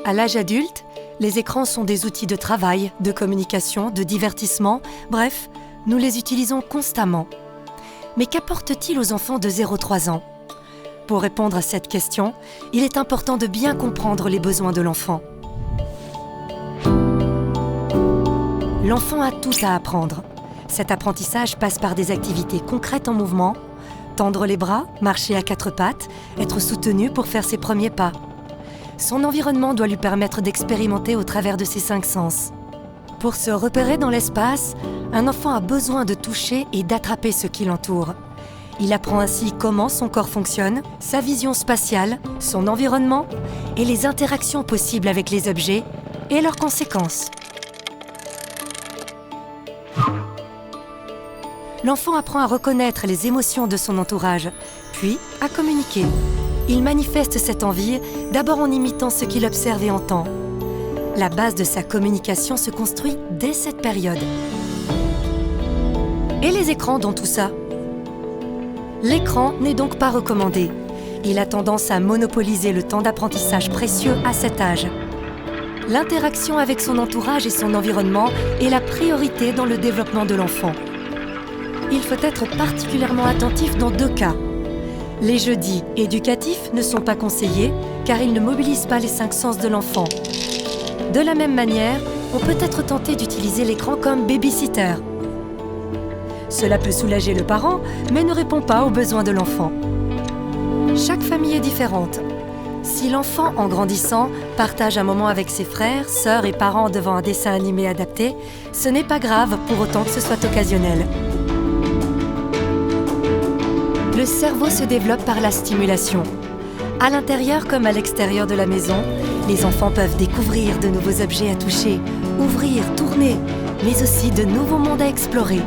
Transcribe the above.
À l'âge adulte, les écrans sont des outils de travail, de communication, de divertissement, bref, nous les utilisons constamment. Mais qu'apportent-ils aux enfants de 0-3 ans ? Pour répondre à cette question, il est important de bien comprendre les besoins de l'enfant. L'enfant a tout à apprendre. Cet apprentissage passe par des activités concrètes en mouvement, tendre les bras, marcher à 4 pattes, être soutenu pour faire ses premiers pas. Son environnement doit lui permettre d'expérimenter au travers de ses 5 sens. Pour se repérer dans l'espace, un enfant a besoin de toucher et d'attraper ce qui l'entoure. Il apprend ainsi comment son corps fonctionne, sa vision spatiale, son environnement et les interactions possibles avec les objets et leurs conséquences. L'enfant apprend à reconnaître les émotions de son entourage, puis à communiquer. Il manifeste cette envie d'abord en imitant ce qu'il observe et entend. La base de sa communication se construit dès cette période. Et les écrans dans tout ça ? L'écran n'est donc pas recommandé. Il a tendance à monopoliser le temps d'apprentissage précieux à cet âge. L'interaction avec son entourage et son environnement est la priorité dans le développement de l'enfant. Il faut être particulièrement attentif dans 2 cas. Les jeux dits éducatifs ne sont pas conseillés car ils ne mobilisent pas les 5 sens de l'enfant. De la même manière, on peut être tenté d'utiliser l'écran comme baby-sitter. Cela peut soulager le parent, mais ne répond pas aux besoins de l'enfant. Chaque famille est différente. Si l'enfant, en grandissant, partage un moment avec ses frères, sœurs et parents devant un dessin animé adapté, ce n'est pas grave pour autant que ce soit occasionnel. Le cerveau se développe par la stimulation. À l'intérieur comme à l'extérieur de la maison, les enfants peuvent découvrir de nouveaux objets à toucher, ouvrir, tourner, mais aussi de nouveaux mondes à explorer.